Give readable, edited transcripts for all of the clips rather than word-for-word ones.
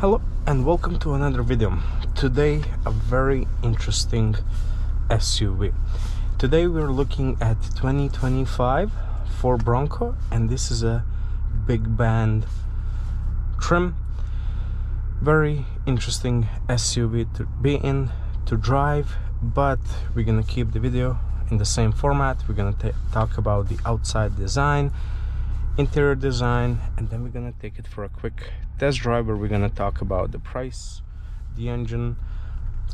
Hello and welcome to another video. Today a very interesting SUV. Today we're looking at 2025 Ford Bronco, and this is a big band trim. Very interesting SUV to be in, to drive, but we're gonna keep the video in the same format. We're gonna talk about the outside design, interior design, and then we're gonna take it for a quick test drive where we're gonna talk about the price, the engine,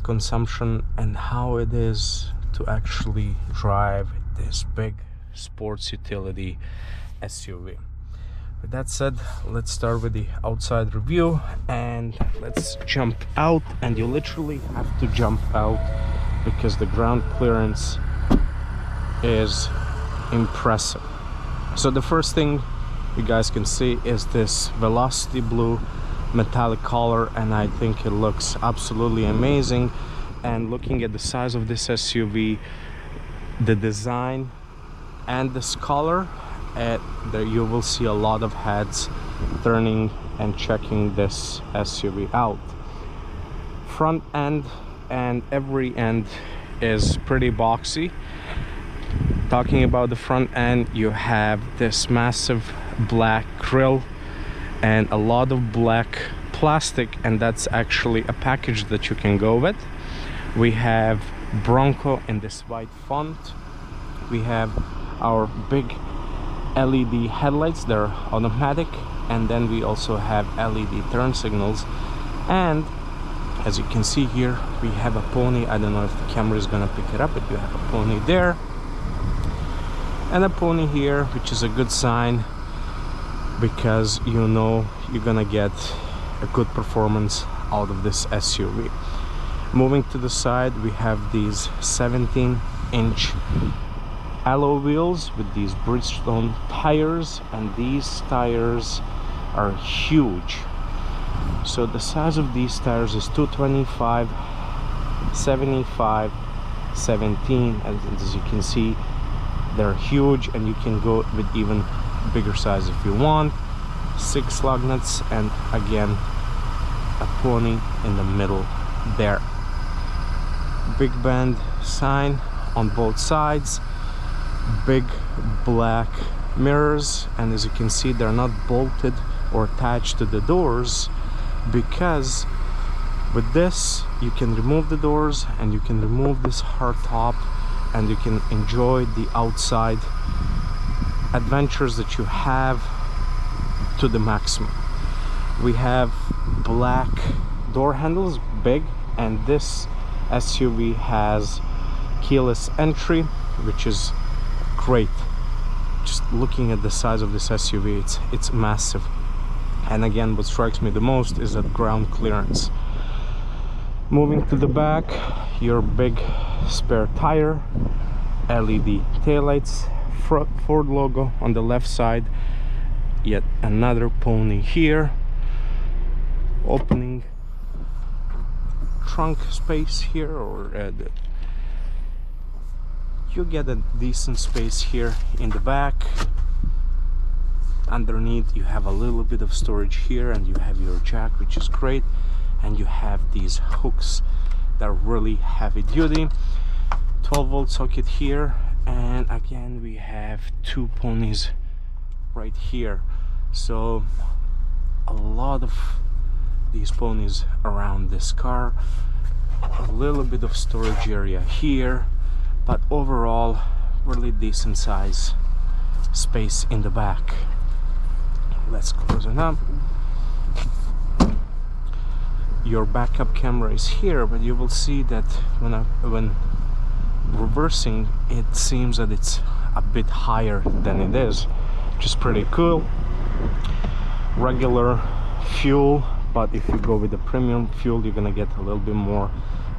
consumption, and how it is to actually drive this big sports utility SUV. With that said, let's start with the outside review, and let's jump out. And you literally have to jump out because the ground clearance is impressive. So the first thing you guys can see is this Velocity blue metallic color, and I think it looks absolutely amazing. And looking at the size of this SUV, the design and this color, there you will see a lot of heads turning and checking this SUV out. Front end and every end is pretty boxy. Talking about the front end, you have this massive black grille and a lot of black plastic, and that's actually a package that you can go with. We have Bronco in this white font. We have our big LED headlights, they're automatic, and then we also have LED turn signals. And as you can see here, we have a pony. I don't know if the camera is gonna pick it up, but you have a pony there and a pony here, which is a good sign because you know you're gonna get a good performance out of this SUV. Moving to the side, we have these 17-inch alloy wheels with these Bridgestone tires, and these tires are huge. So the size of these tires is 225, 75, 17, and as you can see, they're huge, and you can go with even bigger size if you want. 6 lug nuts, and again a pony in the middle there. Big band sign on both sides, big black mirrors, and as you can see, they're not bolted or attached to the doors, because with this you can remove the doors and you can remove this hard top, and you can enjoy the outside adventures that you have to the maximum. We have black door handles, big, and this SUV has keyless entry, which is great. Just looking at the size of this SUV, it's massive. And again, what strikes me the most is that ground clearance. Moving to the back, your big spare tire, LED taillights, Ford logo on the left side, yet another pony here. Opening trunk space here, or you get a decent space here in the back. Underneath you have a little bit of storage here, and you have your jack, which is great, and you have these hooks that are really heavy duty. 12-volt socket here, and again we have 2 ponies right here. So a lot of these ponies around this car. A little bit of storage area here, but overall really decent size space in the back. Let's close it up. Your backup camera is here, but you will see that when reversing, it seems that it's a bit higher than it is, which is pretty cool. Regular fuel, but if you go with the premium fuel, you're gonna get a little bit more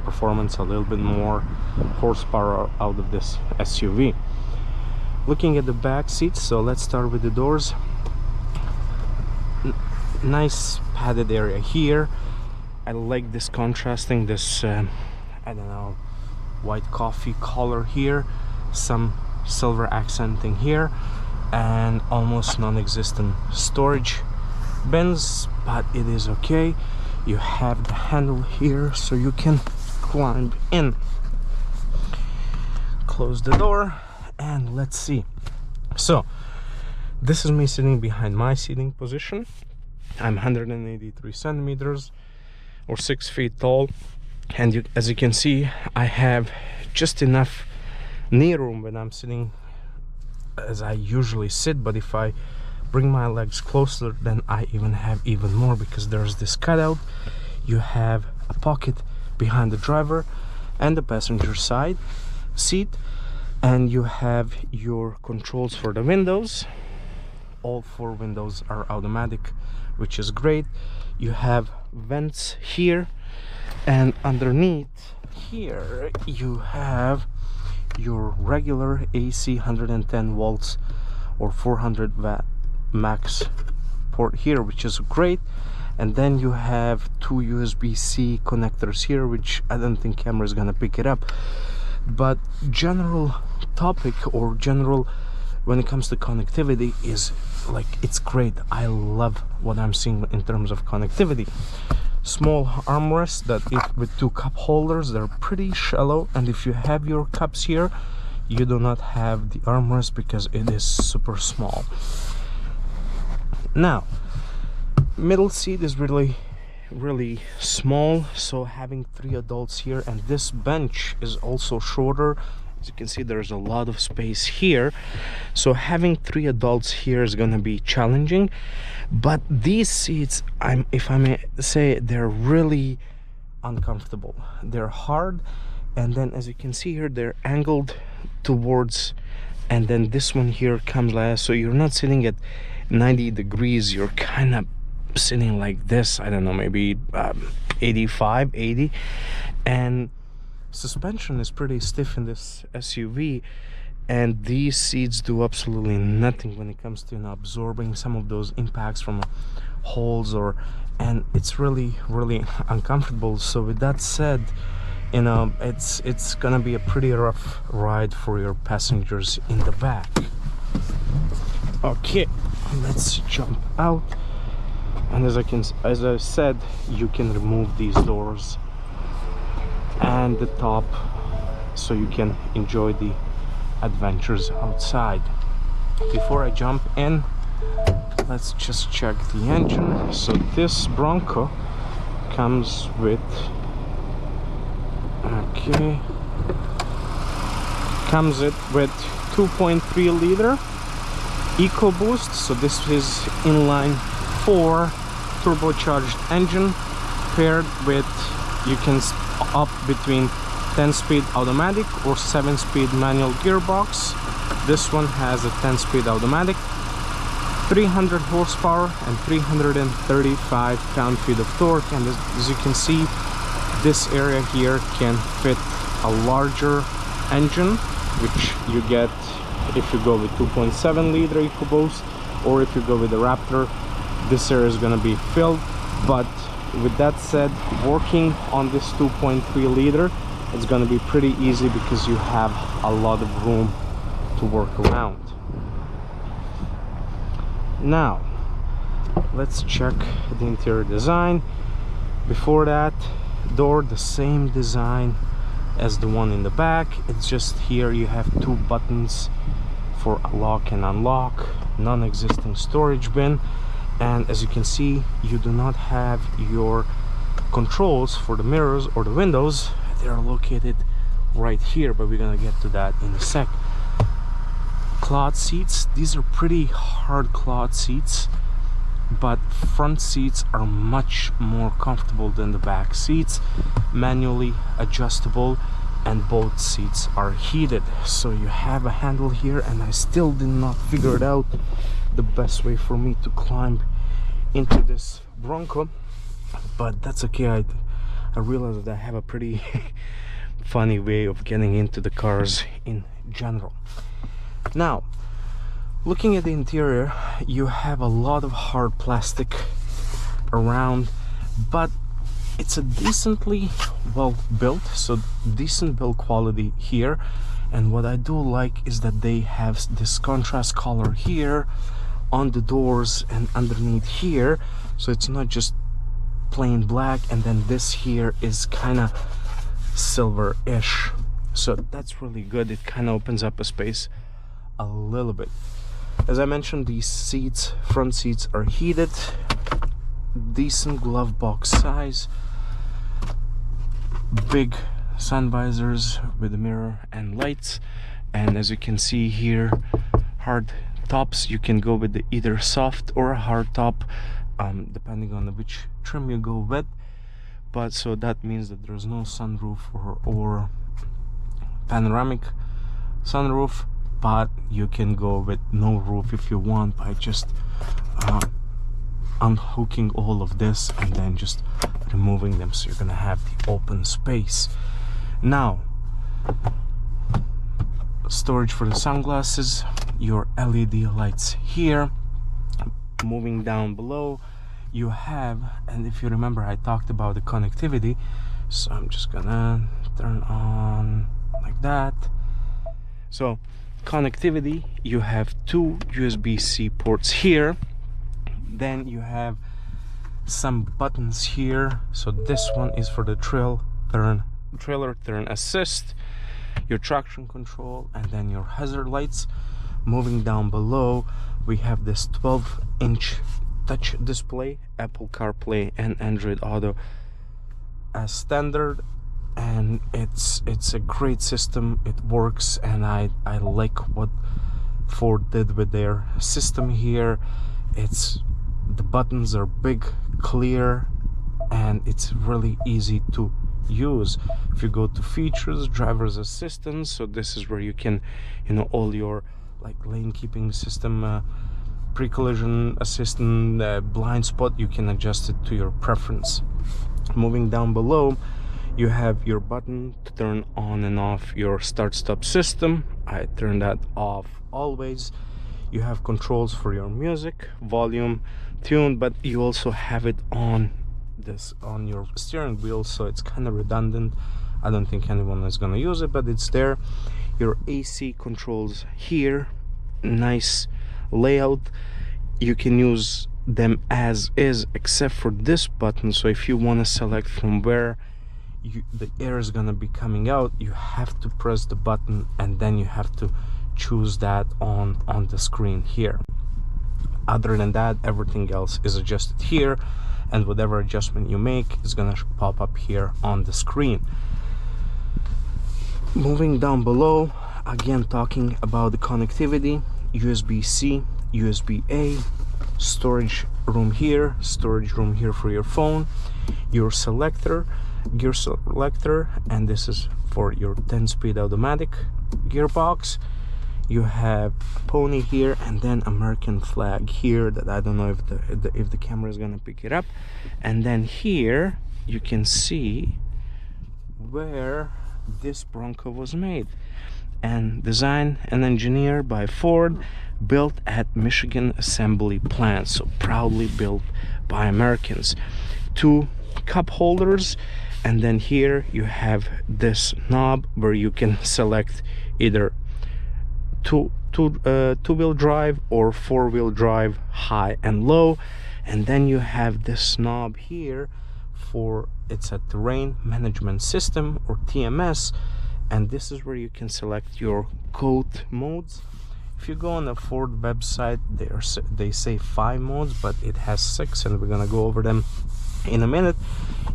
performance, a little bit more horsepower out of this SUV. Looking at the back seats, so let's start with the doors. Nice padded area here. I like this contrasting, this I don't know, white coffee color here, some silver accenting here, and almost non-existent storage bins, but it is okay. You have the handle here so you can climb in. Close the door and let's see. So this is me sitting behind my seating position. I'm 183 centimeters or 6 feet tall, and as you can see, I have just enough knee room when I'm sitting as I usually sit, but if I bring my legs closer, then I even have even more, because there's this cutout. You have a pocket behind the driver and the passenger side seat, and you have your controls for the windows. All 4 windows are automatic, which is great. You have vents here, and underneath here you have your regular AC 110 volts or 400 watt max port here, which is great. And then you have 2 USB-C connectors here, which I don't think camera is gonna pick it up. But general topic, or general when it comes to connectivity, is like, it's great. I love what I'm seeing in terms of connectivity. Small armrests that with 2 cup holders, they're pretty shallow, and if you have your cups here, you do not have the armrest because it is super small. Now, middle seat is really small, so having 3 adults here, and this bench is also shorter. As you can see, there's a lot of space here, so having 3 adults here is gonna be challenging. But these seats, if I may say, they're really uncomfortable. They're hard, and then as you can see here, they're angled towards, and then this one here comes last, so you're not sitting at 90 degrees, you're kind of sitting like this, I don't know, maybe 85, 80. And suspension is pretty stiff in this SUV, and these seats do absolutely nothing when it comes to, you know, absorbing some of those impacts from holes, and it's really uncomfortable. So with that said, you know, it's gonna be a pretty rough ride for your passengers in the back. Okay, let's jump out. And as I said, you can remove these doors and the top, so you can enjoy the adventures outside. Before I jump in, let's just check the engine. So this Bronco comes with, with 2.3 liter EcoBoost. So this is inline 4 turbocharged engine paired with, you can up between 10-speed automatic or 7-speed manual gearbox. This one has a 10-speed automatic, 300 horsepower and 335 pound-feet of torque. And as you can see, this area here can fit a larger engine, which you get if you go with 2.7 liter EcoBoost, or if you go with the Raptor, this area is going to be filled. But with that said, working on this 2.3 liter, it's going to be pretty easy because you have a lot of room to work around. Now let's check the interior design. Before that, door, the same design as the one in the back. It's just here you have 2 buttons for lock and unlock, non-existing storage bin. And as you can see, you do not have your controls for the mirrors or the windows. They are located right here, but we're gonna get to that in a sec. Cloth seats, these are pretty hard cloth seats, but front seats are much more comfortable than the back seats. Manually adjustable, and both seats are heated. So you have a handle here, and I still did not figure it out the best way for me to climb into this Bronco, but that's okay. I realized that I have a pretty funny way of getting into the cars in general. Now, looking at the interior, you have a lot of hard plastic around, but it's a decently well built, so decent build quality here. And what I do like is that they have this contrast color here on the doors and underneath here, so it's not just plain black, and then this here is kind of silver-ish, so that's really good. It kind of opens up a space a little bit. As I mentioned, these seats, front seats, are heated, decent glove box size, big sun visors with a mirror and lights, and as you can see here, hard tops. You can go with either soft or a hard top, depending on which trim you go with. But so that means that there's no sunroof or panoramic sunroof, but you can go with no roof if you want by just unhooking all of this and then just removing them, so you're gonna have the open space. Now, storage for the sunglasses, your LED lights here. Moving down below, you have, and if you remember, I talked about the connectivity, so I'm just gonna turn on like that. So connectivity, you have two USB-C ports here, then you have some buttons here. So this one is for the trailer turn assist, your traction control, and then your hazard lights. Moving down below, we have this 12-inch touch display, Apple CarPlay and Android Auto as standard, and it's a great system. It works, and I like what Ford did with their system here. The buttons are big, clear, and it's really easy to use. If you go to features, driver's assistance, so this is where you can, all your like lane keeping system, pre-collision assistant, blind spot, you can adjust it to your preference. Moving down below, you have your button to turn on and off your start-stop system. I turn that off always. You have controls for your music, volume, tune, but you also have it on your steering wheel, so it's kind of redundant. I don't think anyone is going to use it, but it's there. Your AC controls here, nice layout. You can use them as is, except for this button. So if you want to select from where the air is going to be coming out, you have to press the button, and then you have to choose that on the screen here. Other than that, everything else is adjusted here, and whatever adjustment you make is gonna pop up here on the screen. Moving down below, again talking about the connectivity, USB-C, USB-A, storage room here for your phone, your gear selector, and this is for your 10-speed automatic gearbox. You have pony here, and then American flag here that I don't know if the camera is gonna pick it up. And then here you can see where this Bronco was made, and designed and engineered by Ford, built at Michigan assembly plant, so proudly built by Americans. 2 cup holders, and then here you have this knob where you can select either two-wheel drive or 4-wheel drive, high and low. And then you have this knob here it's a terrain management system, or TMS, and this is where you can select your G.O.A.T modes. If you go on the Ford website, they say 5 modes, but it has 6, and we're gonna go over them in a minute.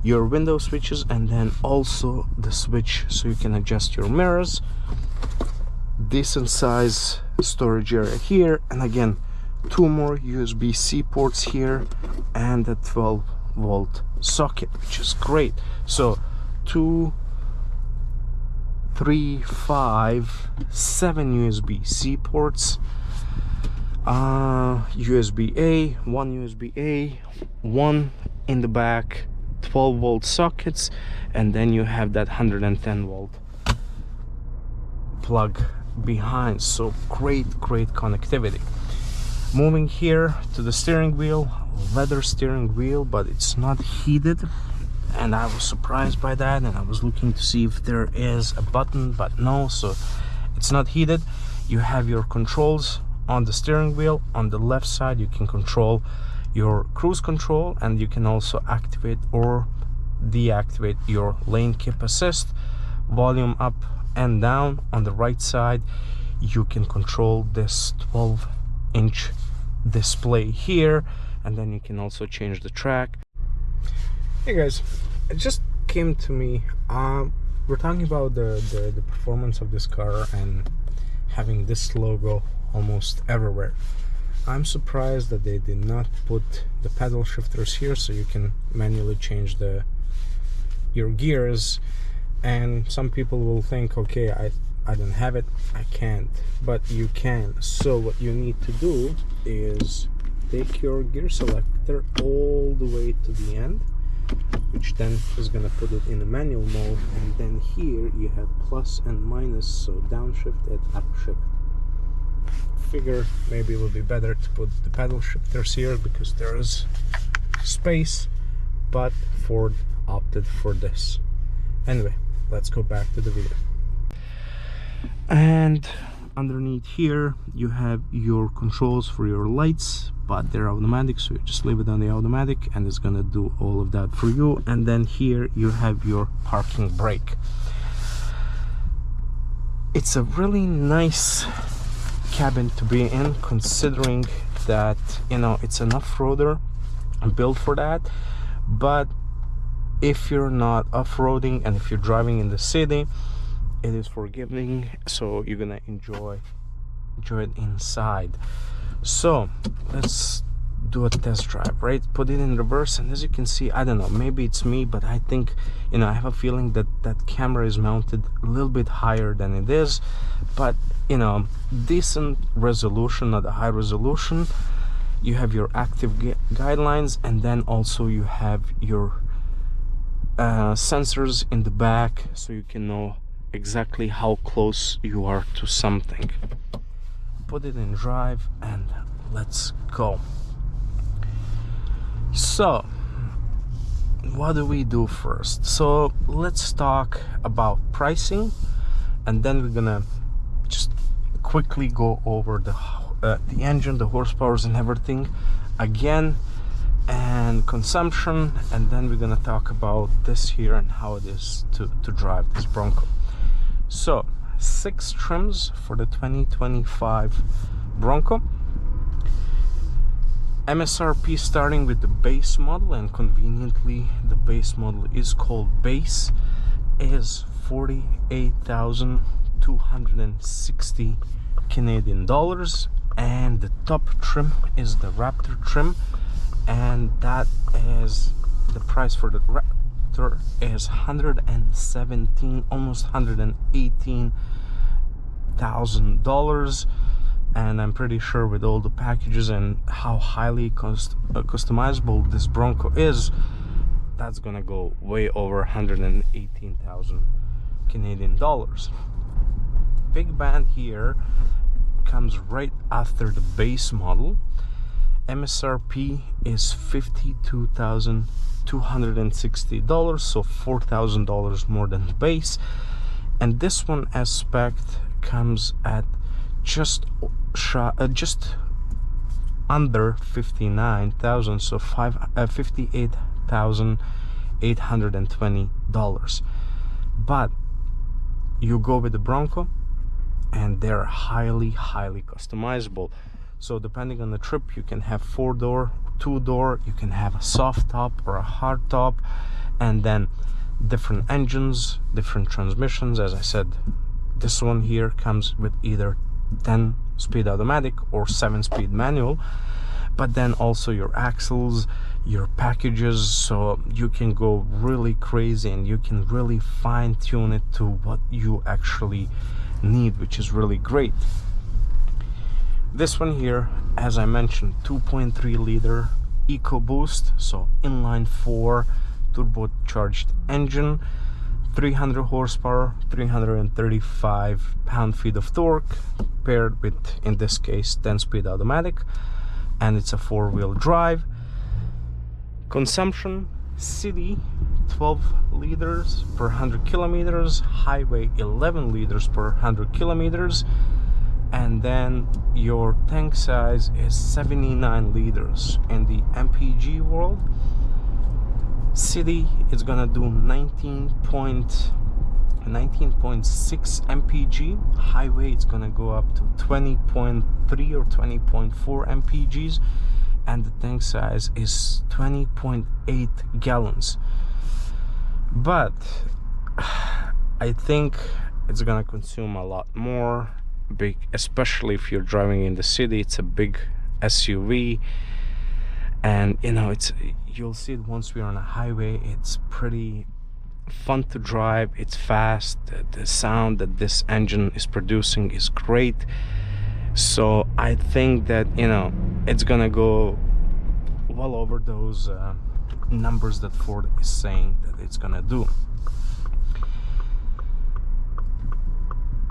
Your window switches, and then also the switch so you can adjust your mirrors. Decent size storage area here, and again 2 more USB-C ports here, and a 12-volt socket, which is great. So 2, 3, 5, 7 USB-C ports, USB-A, 1 USB-A, 1 in the back, 12-volt sockets, and then you have that 110-volt plug behind. So great connectivity. Moving here to the steering wheel, leather steering wheel, but it's not heated, and I was surprised by that, and I was looking to see if there is a button, but no, so it's not heated. You have your controls on the steering wheel. On the left side you can control your cruise control, and you can also activate or deactivate your lane keep assist, volume up and down. On the right side you can control this 12-inch display here, and then you can also change the track. Hey guys, it just came to me, we're talking about the performance of this car and having this logo almost everywhere. I'm surprised that they did not put the pedal shifters here so you can manually change your gears. And some people will think, okay, I don't have it, I can't, but you can. So what you need to do is take your gear selector all the way to the end, which then is going to put it in a manual mode, and then here you have plus and minus, so downshift and upshift. Figure maybe it would be better to put the pedal shifters here because there is space, but Ford opted for this. Anyway, let's go back to the video. And underneath here you have your controls for your lights, but they're automatic, so you just leave it on the automatic and it's gonna do all of that for you. And then here you have your parking brake. It's a really nice cabin to be in, considering that, you know, it's an off-roader built for that. But if you're not off-roading and if you're driving in the city, it is forgiving, so you're gonna enjoy it inside. So let's do a test drive, right? Put it in reverse, and as you can see, I don't know, maybe it's me, but I think, you know, I have a feeling that that camera is mounted a little bit higher than it is, but you know, decent resolution, not a high resolution. You have your active guidelines, and then also you have your sensors in the back, so you can know exactly how close you are to something. Put it in drive and let's go. So what do we do first? So let's talk about pricing, and then we're gonna just quickly go over the engine, the horsepowers and everything again, and consumption, and then we're gonna talk about this here and how it is to drive this Bronco. So 6 trims for the 2025 Bronco. MSRP starting with the base model, and conveniently the base model is called base, is 48,260 Canadian dollars, and the top trim is the Raptor trim, and that is the price for the Raptor is 117, almost $118,000. And I'm pretty sure with all the packages and how highly customizable this Bronco is, that's gonna go way over 118,000 Canadian dollars. Big band here comes right after the base model. MSRP is $52,260, so $4,000 more than the base. And this one as spec comes at just under 59,000, so $58,820. But you go with the Bronco and they're highly customizable. So depending on the trip, you can have 4-door, 2-door, you can have a soft top or a hard top, and then different engines, different transmissions. As I said, this one here comes with either 10-speed automatic or 7-speed manual, but then also your axles, your packages, so you can go really crazy and you can really fine-tune it to what you actually need, which is really great. This one here, as I mentioned, 2.3 liter EcoBoost, so inline 4 turbocharged engine, 300 horsepower, 335 pound-feet of torque, paired with, in this case, 10-speed automatic, and it's a 4-wheel drive. Consumption, city 12 liters per 100 kilometers, highway 11 liters per 100 kilometers, and then your tank size is 79 liters. In the MPG world, city is gonna do 19.6 mpg. Highway it's gonna go up to 20.3 or 20.4 mpgs, and the tank size is 20.8 gallons. But I think it's gonna consume a lot more, especially if you're driving in the city. It's a big SUV, and you know, you'll see it once we're on a highway. It's pretty fun to drive. It's fast. The sound that this engine is producing is great. So I think that, you know, it's gonna go well over those numbers that Ford is saying that it's gonna do.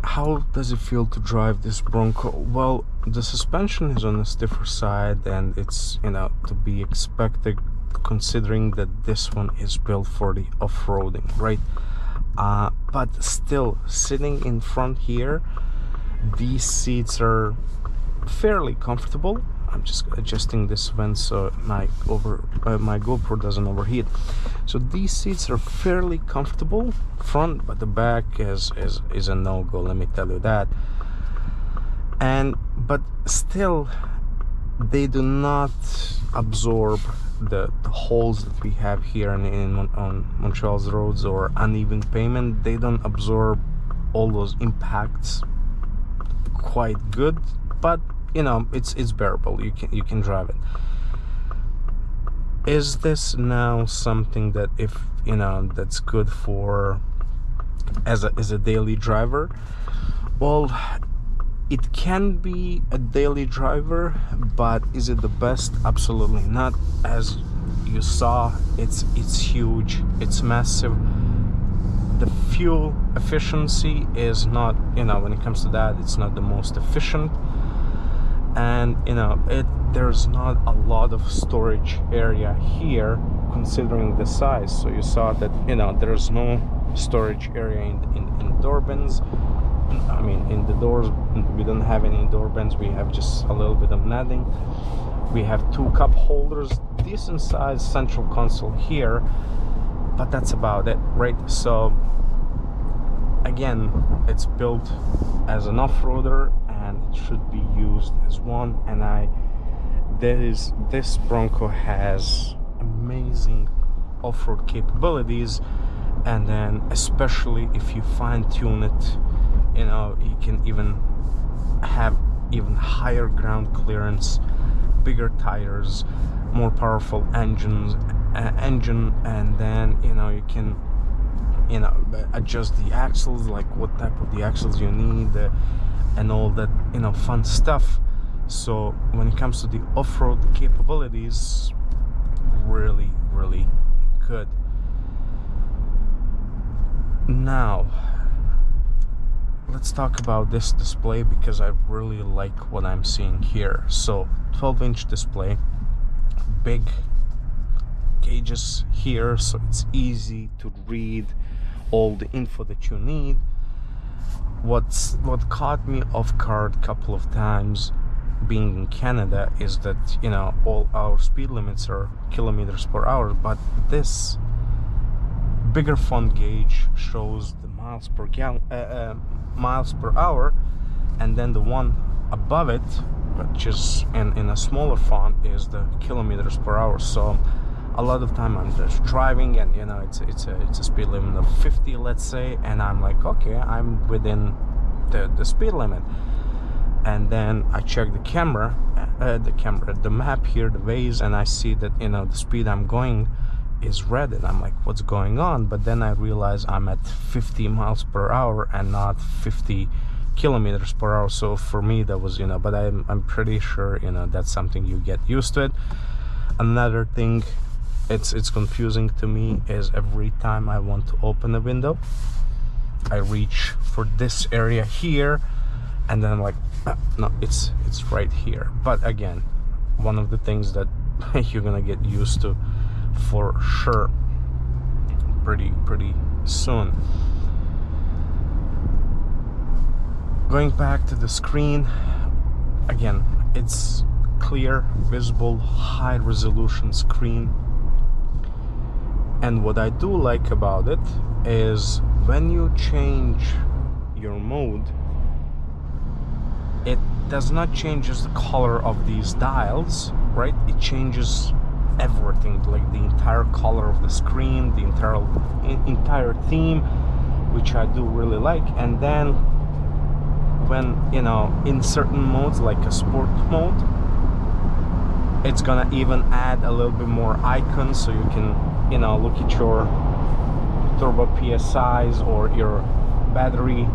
How does it feel to drive this Bronco? Well, the suspension is on the stiffer side, and it's, you know, to be expected considering that this one is built for the off-roading, right? But still, sitting in front here, these seats are fairly comfortable. I'm just adjusting this vent so my GoPro doesn't overheat. So these seats are fairly comfortable front, but the back is a no-go, let me tell you that. But still, they do not absorb the holes that we have here on Montreal's roads or uneven pavement. They don't absorb all those impacts quite good, but you know, it's bearable. You can drive it. Is this now something that, if you know, that's good for as a daily driver? Well, it can be a daily driver, but is it the best? Absolutely not. As you saw, it's huge, it's massive. The fuel efficiency is not, you know, when it comes to that, it's not the most efficient. And you know, there's not a lot of storage area here considering the size. So you saw that, you know, there's no storage area in door bins. I mean, in the doors we don't have any door bins. We have just a little bit of netting. We have 2 cup holders, decent size central console here, but that's about it, right? So again, it's built as an off-roader, and it should be used as one. And this Bronco has amazing off-road capabilities, and then especially if you fine-tune it, you know, you can even have even higher ground clearance, bigger tires, more powerful engine, and then, you know, you can, you know, adjust the axles, like what type of the axles you need, and all that, you know, fun stuff. So when it comes to the off-road capabilities, really good. Now let's talk about this display, because I really like what I'm seeing here. So 12-inch display, big gauges here, so it's easy to read all the info that you need. What caught me off guard a couple of times being in Canada is that, you know, all our speed limits are kilometers per hour, but this bigger font gauge shows the miles per hour, and then the one above it, but just in a smaller font, is the kilometers per hour. So a lot of time I'm just driving, and you know, it's a speed limit of 50, let's say, and I'm like, okay, I'm within the speed limit. And then I check the map here, the Waze, and I see that, you know, the speed I'm going is red, and I'm like, what's going on? But then I realize I'm at 50 miles per hour and not 50 kilometers per hour. So for me, that was, you know, but I'm pretty sure, you know, that's something you get used to it. Another thing it's confusing to me is every time I want to open a window, I reach for this area here, and then I'm like, no, it's right here. But again, one of the things that you're gonna get used to for sure pretty soon. Going back to the screen, again, it's clear, visible, high resolution screen. And what I do like about it is when you change your mode, it does not change just the color of these dials, right? It changes everything, like the entire color of the screen, the entire theme, which I do really like. And then when, you know, in certain modes like a sport mode, it's gonna even add a little bit more icons, so you can, you know, look at your turbo PSIs or your battery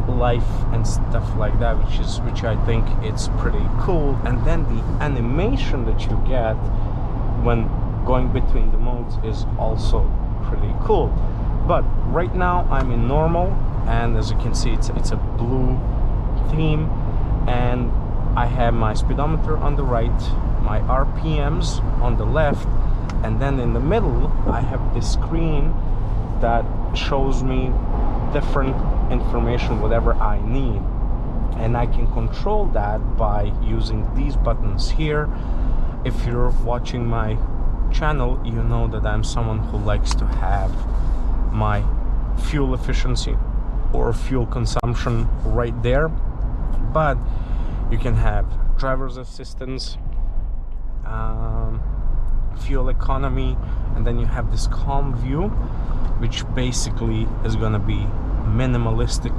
life and stuff like that, which I think it's pretty cool. And then the animation that you get when going between the modes is also pretty cool. But right now I'm in normal, and as you can see, it's a blue theme, and I have my speedometer on the right, my RPMs on the left, and then in the middle I have this screen that shows me different information, whatever I need, and I can control that by using these buttons here. If you're watching my channel, you know that I'm someone who likes to have my fuel efficiency or fuel consumption right there, but you can have driver's assistance, fuel economy, and then you have this calm view, which basically is going to be minimalistic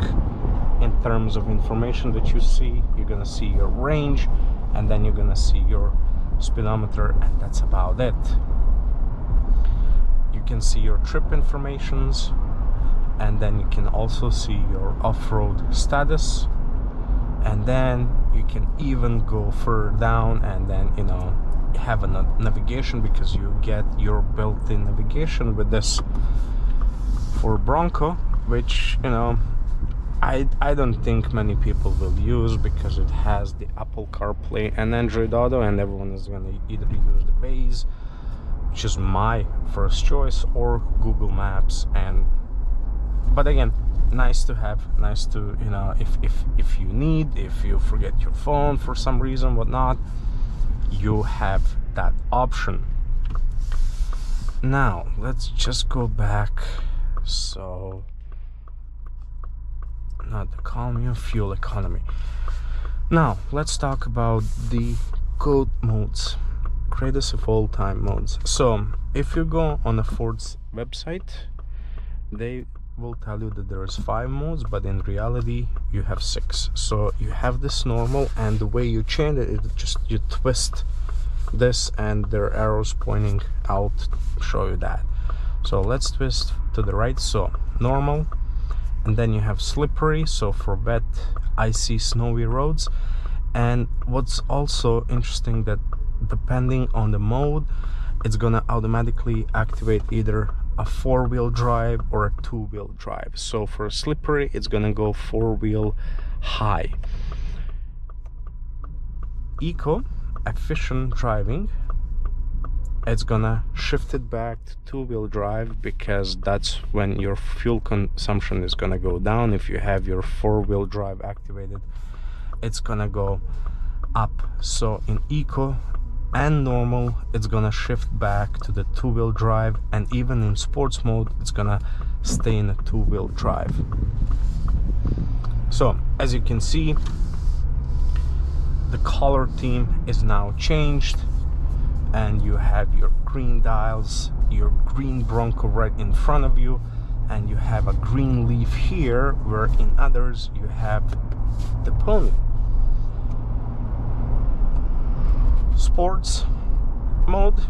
in terms of information that you see. You're going to see your range, and then you're going to see your speedometer, and that's about it. You can see your trip informations, and then you can also see your off-road status, and then you can even go further down and then, you know, have a navigation, because you get your built-in navigation with this for Bronco, which, you know, I don't think many people will use, because it has the Apple CarPlay and Android Auto, and everyone is going to either use the Waze, which is my first choice, or Google Maps. And but again, nice to have, nice to, you know, if you need, if you forget your phone for some reason, whatnot, you have that option. Now let's just go back. So not the economy, fuel economy. Now let's talk about the G.O.A.T modes, greatest of all time modes. So if you go on a Ford's website, they will tell you that there is 5 modes, but in reality you have 6. So you have this normal, and the way you change it is just you twist this, and there are arrows pointing out show you that. So let's twist to the right. So normal, and then you have slippery, so for wet, icy, snowy roads. And what's also interesting, that depending on the mode, it's gonna automatically activate either a 4-wheel drive or a 2-wheel drive. So for slippery, it's gonna go 4-wheel high. Eco, efficient driving, it's gonna shift it back to 2-wheel drive, because that's when your fuel consumption is gonna go down. If you have your 4-wheel drive activated, it's gonna go up. So in eco and normal, it's gonna shift back to the 2-wheel drive, and even in sports mode, it's gonna stay in a 2-wheel drive. So as you can see, the color theme is now changed, and you have your green dials, your green Bronco right in front of you, and you have a green leaf here, where in others you have the pony. Sports mode,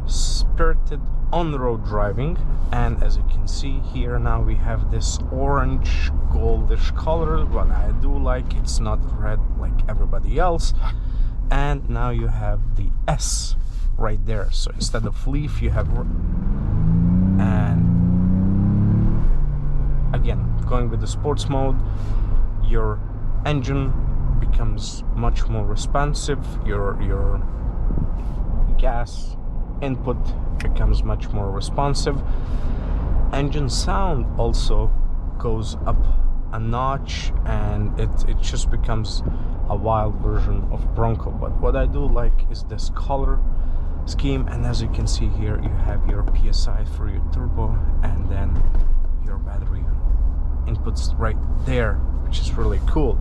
spirited on-road driving, and as you can see here, now we have this orange goldish color, what I do like. It's not red like everybody else. And now you have the S right there, so instead of leaf you have, and again, going with the sports mode, your engine becomes much more responsive, your gas input becomes much more responsive. Engine sound also goes up a notch, and it just becomes a wild version of Bronco. But what I do like is this color scheme, and as you can see here, you have your PSI for your turbo, and then your battery inputs right there, which is really cool.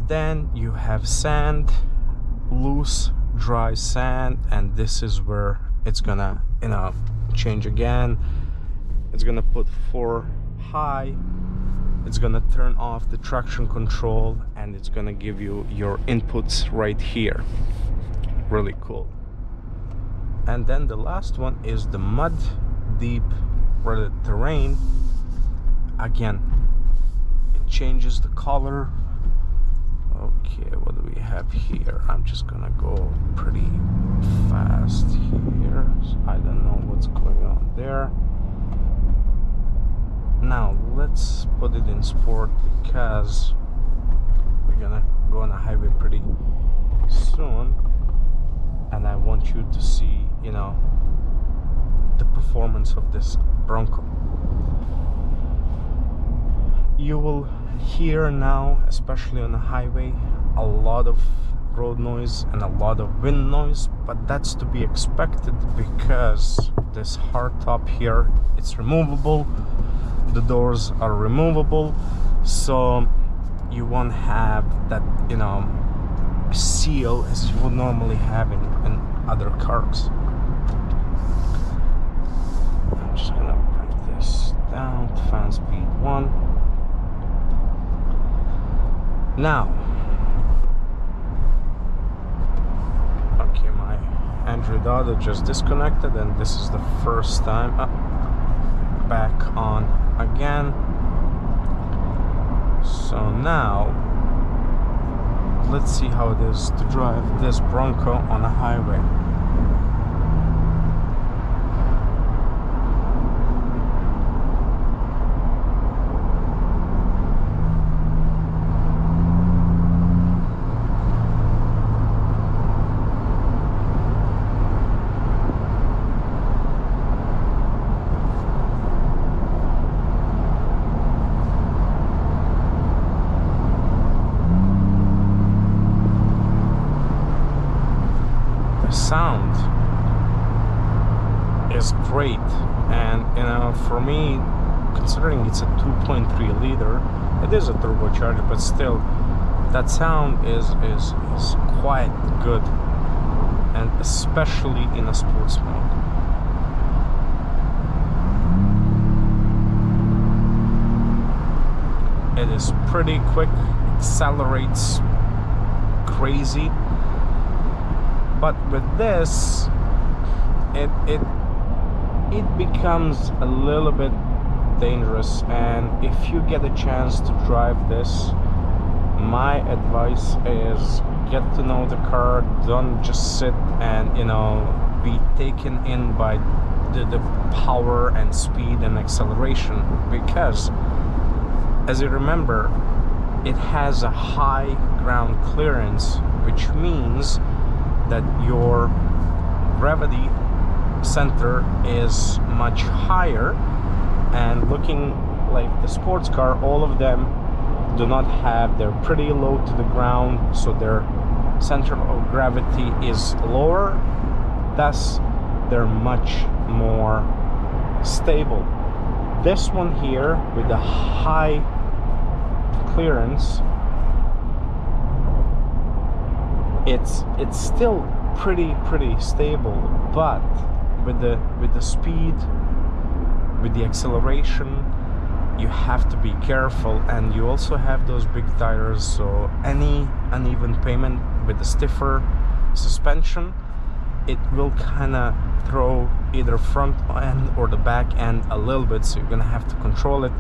Then you have sand, loose, dry sand, and this is where it's gonna, you know, change again. It's gonna put 4 high, it's gonna turn off the traction control, and it's gonna give you your inputs right here. Really cool. And then the last one is the mud deep terrain. Again, it changes the color. Okay, what do we have here? I'm just gonna go pretty fast here. I don't know what's going on there. Now let's put it in sport, because we're gonna go on a highway pretty soon, and I want you to see, you know, the performance of this Bronco. You will hear now, especially on the highway, a lot of road noise and a lot of wind noise, but that's to be expected because this hardtop here, it's removable, the doors are removable, so you won't have that, you know, seal as you would normally have in other cars. I'm just gonna bring this down to fan speed 1. Now, okay, my Android Auto just disconnected, and this is the first time back on again. So now let's see how it is to drive this Bronco on a highway. Sound is great, and you know, for me, considering it's a 2.3 liter, it is a turbocharger, but still that sound is quite good, and especially in a sports mode. It is pretty quick, accelerates crazy. But with this, it becomes a little bit dangerous, and if you get a chance to drive this, my advice is get to know the car. Don't just sit and, you know, be taken in by the power and speed and acceleration, because as you remember, it has a high ground clearance, which means that your gravity center is much higher, and looking like the sports car, all of them do not have, they're pretty low to the ground, so their center of gravity is lower, thus they're much more stable. This one here with the high clearance, it's still pretty stable, but with the speed, with the acceleration, you have to be careful. And you also have those big tires, so any uneven pavement with the stiffer suspension, it will kind of throw either front end or the back end a little bit, so you're gonna have to control it.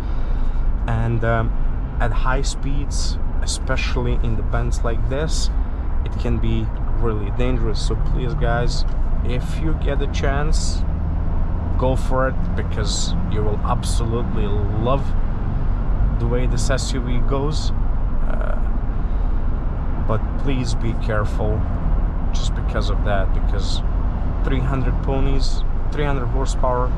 And at high speeds, especially in the bends like this, it can be really dangerous. So please guys, if you get a chance, go for it, because you will absolutely love the way this SUV goes. But please be careful just because of that, because 300 ponies, 300 horsepower,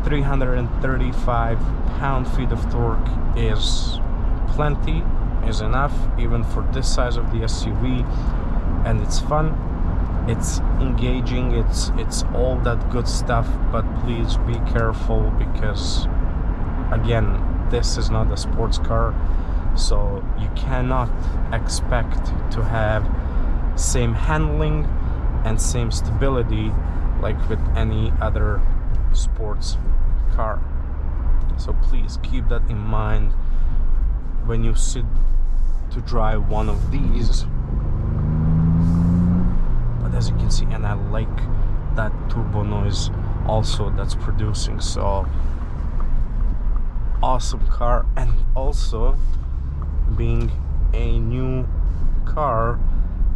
335 pound-feet of torque is plenty, is enough even for this size of the SUV, and it's fun, it's engaging, it's all that good stuff. But please be careful, because again, this is not a sports car, so you cannot expect to have same handling and same stability like with any other sports car. So please keep that in mind when you sit to drive one of these. But as you can see, and I like that turbo noise also that's producing. So awesome car. And also, being a new car,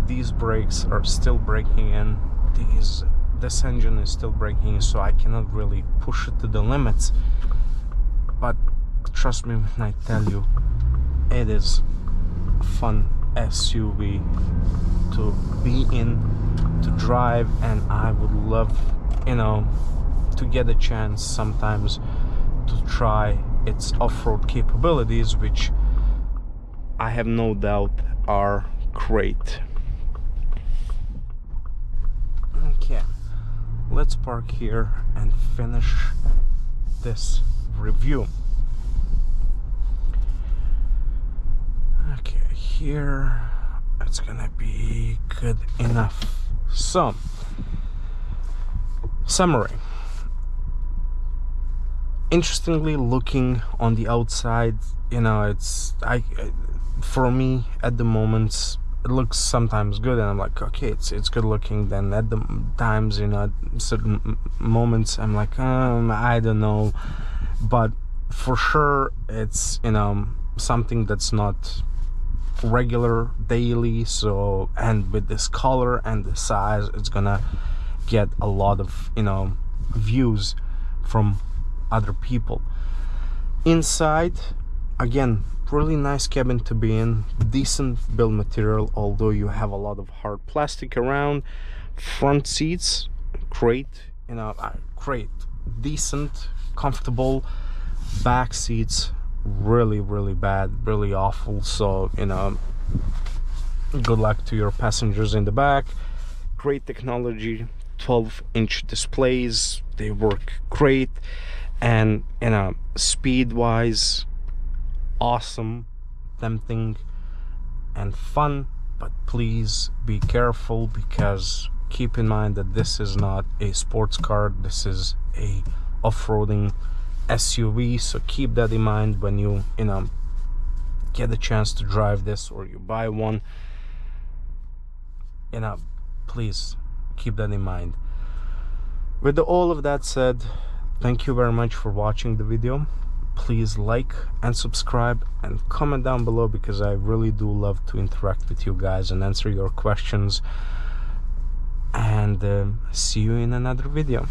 these brakes are still breaking in, this engine is still breaking in, so I cannot really push it to the limits. But trust me when I tell you, it is a fun SUV to be in, to drive, and I would love, you know, to get a chance sometimes to try its off-road capabilities, which I have no doubt are great. Okay, let's park here and finish this review. Okay, here it's gonna be good enough. So, summary. Interestingly looking on the outside, you know, it's for me at the moment it looks sometimes good, and I'm like, okay, it's good looking. Then at the times, you know, at certain moments I'm like, I don't know. But for sure it's, you know, something that's not regular daily. So, and with this color and the size, it's gonna get a lot of, you know, views from other people. Inside, again, really nice cabin to be in, decent build material, although you have a lot of hard plastic around. Front seats, great, you know, great, decent, comfortable. Back seats, really bad, really awful. So, you know, good luck to your passengers in the back. Great technology, 12-inch displays, they work great. And, you know, speed wise, awesome, tempting and fun. But please be careful, because keep in mind that this is not a sports car, this is a off-roading SUV. So keep that in mind when you know, get a chance to drive this, or you buy one. You know, please keep that in mind. With all of that said, thank you very much for watching the video. Please like and subscribe and comment down below, because I really do love to interact with you guys and answer your questions. And see you in another video.